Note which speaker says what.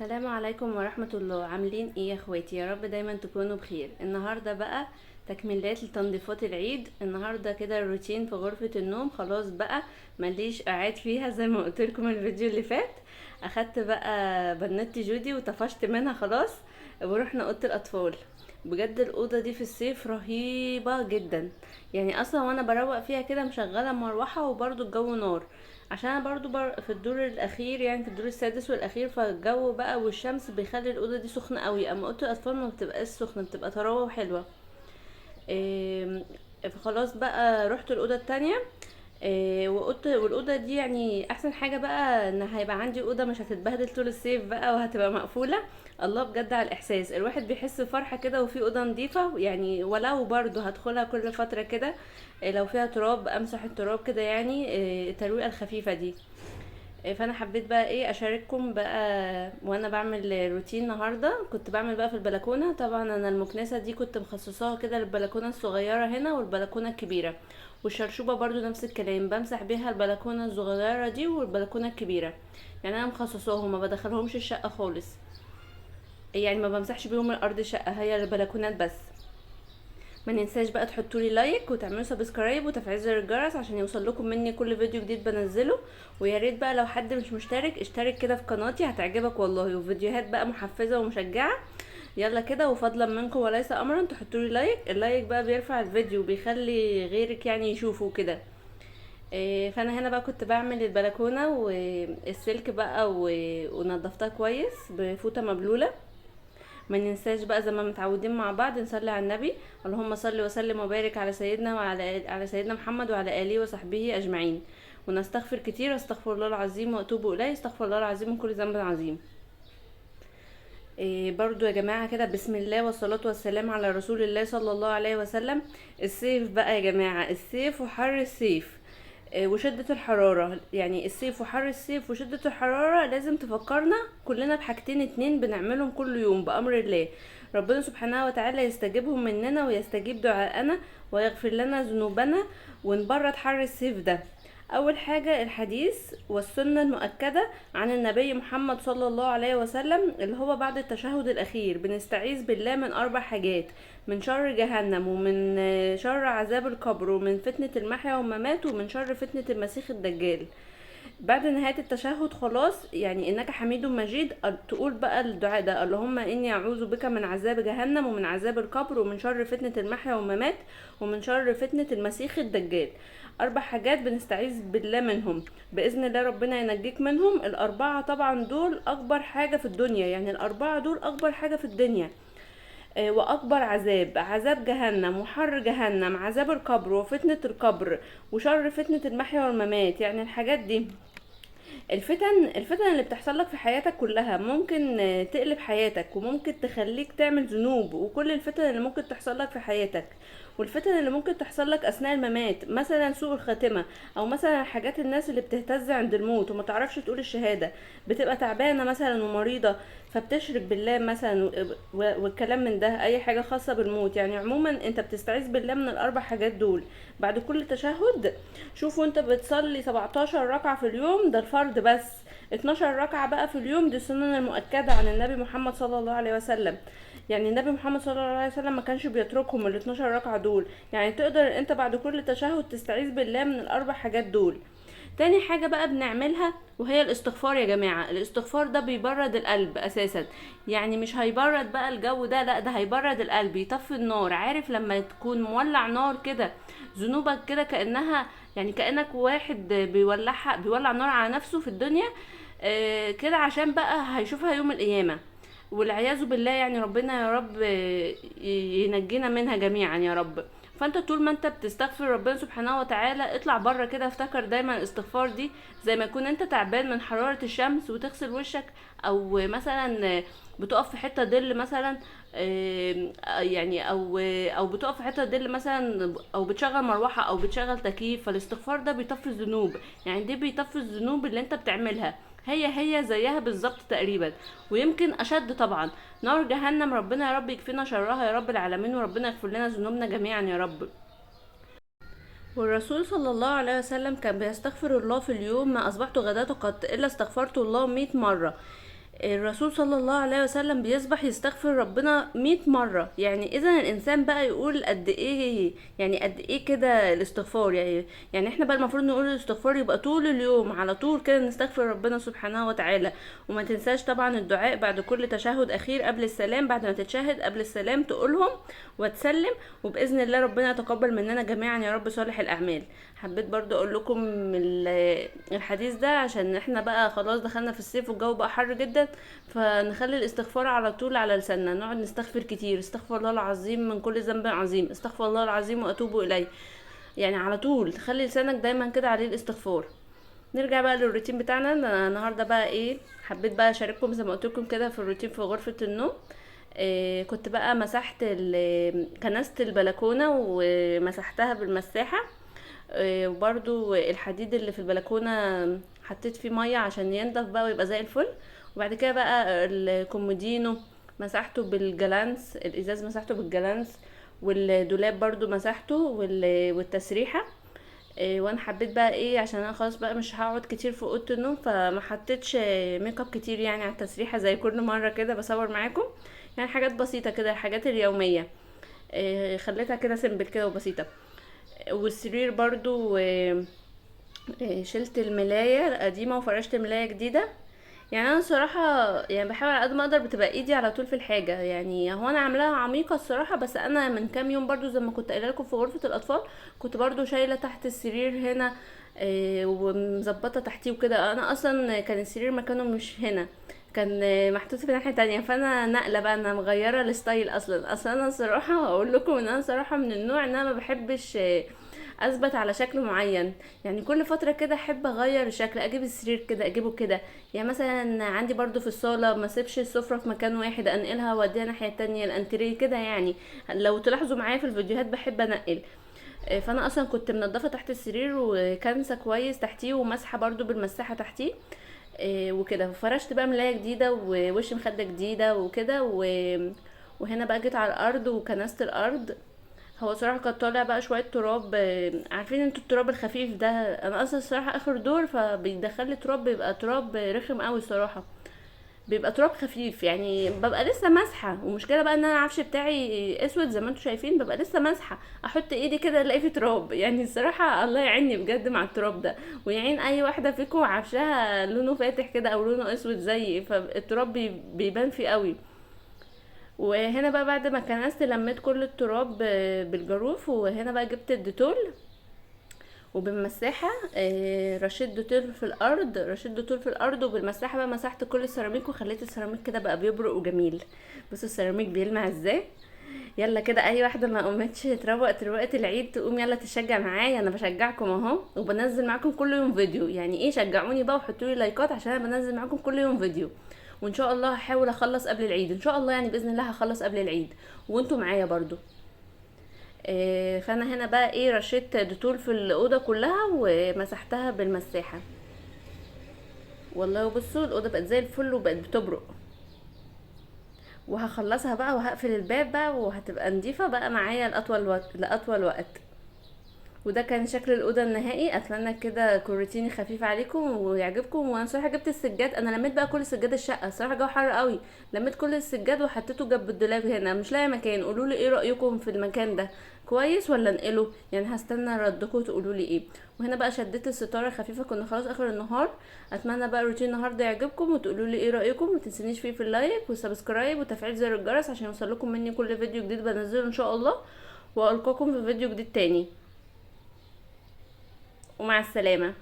Speaker 1: السلام عليكم ورحمة الله. عاملين ايه يا اخواتي؟ يا رب دايما تكونوا بخير. النهاردة بقى تكميلات لتنظيفات العيد. النهاردة كده الروتين في غرفة النوم خلاص بقى مليش قاعد فيها زي ما قلت لكم الفيديو اللي فات. اخدت بقى بنوتي جودي وطفشت منها خلاص ورحنا اوضة الاطفال. بجد الاوضه دي في الصيف رهيبه جدا. يعني اصلا وانا بروق فيها كده مشغله مروحه وبرضو الجو نار، عشان انا برضو في الدور الاخير، يعني في الدور السادس والاخير، فالجو بقى والشمس بيخلي الاوضه دي سخنه قوي. اما اوضه الاطفال ما بتبقاش سخنه، بتبقى طراوه وحلوه. إيه، فخلاص بقى رحت الاوضه التانية. والاوضه دي يعني احسن حاجه بقى ان هيبقى عندي اوضه مش هتتبهدل طول الصيف بقى وهتبقى مقفوله. الله بجد على الاحساس، الواحد بيحس بفرحه كده وفي اوضه نظيفه، يعني ولو برضو هدخلها كل فتره كده. لو فيها تراب امسح التراب كده، يعني الترويقه الخفيفه دي. فانا حبيت بقى ايه اشارككم بقى وانا بعمل روتين. النهارده كنت بعمل بقى في البلكونه. طبعا انا المكنسه دي كنت مخصصاها كده للبلكونه الصغيره هنا والبلكونه الكبيره، والشرشوبه برضو نفس الكلام، بمسح بيها البلكونه الصغيره دي والبلكونه الكبيره. يعني انا مخصصاهم ما بدخلهمش الشقه خالص، يعني ما بمسحش بيهم الارض الشقه، هي البلكونات بس. ما ننساش بقى تحطوا لي لايك وتعملوا سبسكرايب وتفعيل زر الجرس عشان يوصل لكم مني كل فيديو جديد بنزله. ويا ريت بقى لو حد مش مشترك اشترك كده في قناتي، هتعجبك والله، وفيديوهات بقى محفزه ومشجعه. يلا كده، وفضلا منكم وليس امرا تحطوا لي لايك. اللايك بقى بيرفع الفيديو وبيخلي غيرك يعني يشوفه كده. فانا هنا بقى كنت بعمل البلكونه والسلك بقى ونضفتها كويس بفوطه مبلوله. ما ننساش بقى زي ما متعودين مع بعض نصلي على النبي. اللهم صل وسلم وبارك على سيدنا على سيدنا محمد وعلى اله وصحبه اجمعين. ونستغفر كتير، استغفر الله العظيم واتوب اليه، استغفر الله العظيم من كل ذنب عظيم. برضو يا جماعة كده، بسم الله والصلاة والسلام على رسول الله صلى الله عليه وسلم. الصيف بقى يا جماعة، الصيف وحر الصيف وشدة الحرارة. يعني الصيف وحر الصيف وشدة الحرارة لازم تفكرنا كلنا بحاجتين اتنين بنعملهم كل يوم بأمر الله. ربنا سبحانه وتعالى يستجيبهم مننا ويستجيب دعاءنا ويغفر لنا ذنوبنا ونبرد حر الصيف ده. اول حاجة الحديث والسنة المؤكدة عن النبي محمد صلى الله عليه وسلم، اللي هو بعد التشهد الاخير بنستعيذ بالله من 4 حاجات: من شر جهنم، ومن شر عذاب القبر، ومن فتنة المحيا والممات، ومن شر فتنة المسيح الدجال. بعد نهاية التشهد خلاص، يعني انك حميد مجيد، تقول بقى الدعاء ده: اللهم اني اعوذ بك من عذاب جهنم ومن عذاب القبر ومن شر فتنة المحيا والممات ومن شر فتنة المسيح الدجال. 4 حاجات بنستعيذ بالله منهم، باذن الله ربنا ينجيك منهم. الاربعة طبعا دول اكبر حاجة في الدنيا، يعني الاربعة دول اكبر حاجة في الدنيا. واكبر عذاب عذاب جهنم، وحر جهنم، عذاب القبر، وفتنة القبر، وشر فتنة المحيا والممات. يعني الحاجات دي، الفتن اللي بتحصل لك في حياتك كلها ممكن تقلب حياتك وممكن تخليك تعمل ذنوب، وكل الفتن اللي ممكن تحصل لك في حياتك والفتن اللي ممكن تحصل لك اثناء الممات، مثلا سوء الخاتمه، او مثلا حاجات الناس اللي بتهتز عند الموت وما تعرفش تقول الشهاده، بتبقى تعبانه مثلا ومريضه فبتشرك بالله مثلا والكلام من ده، اي حاجه خاصه بالموت. يعني عموما انت بتستعيذ بالله من ال4 حاجات دول بعد كل تشهد. شوفوا انت بتصلي 17 ركعة في اليوم، ده الفرض بس. 12 ركعة بقى في اليوم دي السنن المؤكدة عن النبي محمد صلى الله عليه وسلم. يعني النبي محمد صلى الله عليه وسلم ما كانش بيتركهم ال 12 ركعة دول. يعني تقدر انت بعد كل تشهد تستعيذ بالله من ال4 حاجات دول. تاني حاجة بقى بنعملها وهي الاستغفار. يا جماعة الاستغفار ده بيبرد القلب اساسا، يعني مش هيبرد بقى الجو ده، لا ده هيبرد القلب، يطفي النار. عارف لما تكون مولع نار كده، ذنوبك كده كأنها، يعني كأنك واحد بيولع نار على نفسه في الدنيا كده، عشان بقى هيشوفها يوم القيامة والعياذ بالله. يعني ربنا يا رب ينجينا منها جميعا يا رب. فانت طول ما انت بتستغفر ربنا سبحانه وتعالى اطلع بره كده، افتكر دايما الاستغفار دي زي ما يكون انت تعبان من حرارة الشمس وتغسل وشك، او مثلا بتقف في حتة ظل مثلا، يعني او بتقف في حته ظل مثلا، او بتشغل مروحه او بتشغل تكييف، فالاستغفار ده بيطفي الذنوب. يعني دي بيطفي الذنوب اللي انت بتعملها، هي زيها بالظبط تقريبا، ويمكن اشد طبعا. نار جهنم ربنا يا رب يكفينا شرها يا رب العالمين، وربنا يغفر لنا ذنوبنا جميعا يا رب. والرسول صلى الله عليه وسلم كان بيستغفر الله في اليوم: ما اصبحت غداة قط الا استغفرت الله 100 مرة. الرسول صلى الله عليه وسلم بيصبح يستغفر ربنا 100 مرة. يعني اذا الانسان بقى يقول قد ايه، يعني قد ايه كده الاستغفار. يعني احنا بقى المفروض نقول الاستغفار يبقى طول اليوم على طول كده نستغفر ربنا سبحانه وتعالى. وما تنساش طبعا الدعاء بعد كل تشهد اخير قبل السلام، بعد ما تتشهد قبل السلام تقولهم وتسلم، وباذن الله ربنا يتقبل مننا جميعا يا رب صالح الاعمال. حبيت برضو اقول لكم الحديث ده عشان احنا بقى خلاص دخلنا في الصيف والجو بقى حر جدا، فنخلي الاستغفار على طول على لساننا، نقعد نستغفر كتير. استغفر الله العظيم من كل ذنب عظيم، استغفر الله العظيم واتوب اليه. يعني على طول خلي لسانك دايما كده عليه الاستغفار. نرجع بقى للروتين بتاعنا. أنا النهارده بقى ايه، حبيت بقى اشارككم زي ما قلت لكم كده في الروتين في غرفة النوم. كنت بقى مسحت كنست البلكونة ومسحتها بالمساحة. وبرضو الحديد اللي في البلكونة حطيت فيه مية عشان ينضف بقى ويبقى زي الفل. وبعد كده بقى الكومودينو مسحته بالجلانس، الازاز مسحته بالجلانس، والدولاب برضو مسحته والتسريحة. وانا حبيت بقى ايه، عشان انا خلاص بقى مش هقعد كتير في اوضه النوم، فما حطيتش ميك اب كتير يعني على التسريحه زي كل مره كده بصور معاكم. يعني حاجات بسيطه كده، الحاجات اليوميه. خليتها كده سيمبل كده وبسيطه. والسرير برضو شلت الملاية القديمة وفرشت ملاية جديدة. يعني انا الصراحة يعني بحاول على قد ما اقدر بتبقى ايدي على طول في الحاجة. يعني هو انا عاملاها عميقة الصراحة، بس انا من كام يوم برضو زي ما كنت قايله لكم في غرفة الاطفال كنت برضو شايلة تحت السرير هنا ومظبطة تحتيه وكده. انا اصلا كان السرير مكانه مش هنا، كان محطوط في ناحية تانية، فانا نقلة بقى، انا مغيرة الستايل اصلا انا الصراحة هقول لكم ان انا صراحة من النوع ان انا ما بحبش اثبت على شكل معين. يعني كل فتره كده احب اغير الشكل، اجيب السرير كده اجيبه كده. يعني مثلا عندي برضو في الصاله ما اسيبش السفره في مكان واحد، انقلها واوديها الناحيه التانية، الانتريه كده. يعني لو تلاحظوا معايا في الفيديوهات بحب انقل. فانا اصلا كنت منضفه تحت السرير وكنسه كويس تحتيه ومسحه برضو بالمساحه تحتيه. وكده فرشت بقى ملايه جديده ووش مخده جديده وكده وهنا بقى جيت على الارض وكنست الارض. هو صراحة كان طالع بقى شوية تراب. عارفين انتوا التراب الخفيف ده، انا اصلا الصراحة اخر دور فبيدخل لي تراب، بيبقى تراب رخم قوي الصراحة، بيبقى تراب خفيف. يعني ببقى لسه ماسحه، ومشكله بقى ان انا العفش بتاعي اسود زي ما انتوا شايفين، ببقى لسه ماسحه احط ايدي كده الاقي فيه تراب. يعني الصراحه الله يعيني بجد مع التراب ده، ويعين اي واحده فيكم عفشها لونه فاتح كده او لونه اسود زيي، فالتراب بيبان فيه قوي. وهنا بقى بعد ما كنست لميت كل التراب بالجاروف، وهنا بقى جبت الديتول وبالمساحة رشيت دوتيل في الارض، رشيت دوتيل في الارض، وبالمساحة بقى مسحت كل السيراميك وخليت السيراميك كده بقى بيبرق وجميل. بصوا السيراميك بيلمع ازاي. يلا كده اي واحدة ما قومتش تروق تروقة العيد تقوم يلا تشجع معايا، انا بشجعكم اهو وبنزل معاكم كل يوم فيديو. يعني ايه، شجعوني بقى وحطوا لي لايكات عشان انا بنزل معاكم كل يوم فيديو. وان شاء الله هحاول اخلص قبل العيد ان شاء الله، يعني باذن الله هخلص قبل العيد وانتوا معايا برضو. فانا هنا بقى ايه رشيت ديتول في الاوضه كلها ومسحتها بالمساحه. والله بصوا الاوضه بقت زي الفل وبقت بتبرق. وهخلصها بقى وهقفل الباب بقى وهتبقى نضيفه بقى معايا لاطول وقت. وده كان شكل الاوضه النهائي. اتمنى كده يكون روتيني خفيف عليكم ويعجبكم. وانا صراحه جبت السجاد، انا لميت بقى كل سجاد الشقه، الصراحه جو حر قوي، لميت كل السجاد وحطيته جنب الدولاب هنا، مش لاقي مكان. قولوا لي ايه رايكم في المكان ده، كويس ولا انقله؟ يعني هستنى ردكم تقولوا لي ايه. وهنا بقى شديت الستاره الخفيفه، كنا خلاص اخر النهار. اتمنى بقى روتين النهارده يعجبكم وتقولوا لي ايه رايكم. ما تنسونيش فيه في اللايك والسبسكرايب وتفعيل زر الجرس عشان يوصلكم مني كل فيديو جديد بنزله ان شاء الله. والقاكم في فيديو جديد تاني، ومع السلامة.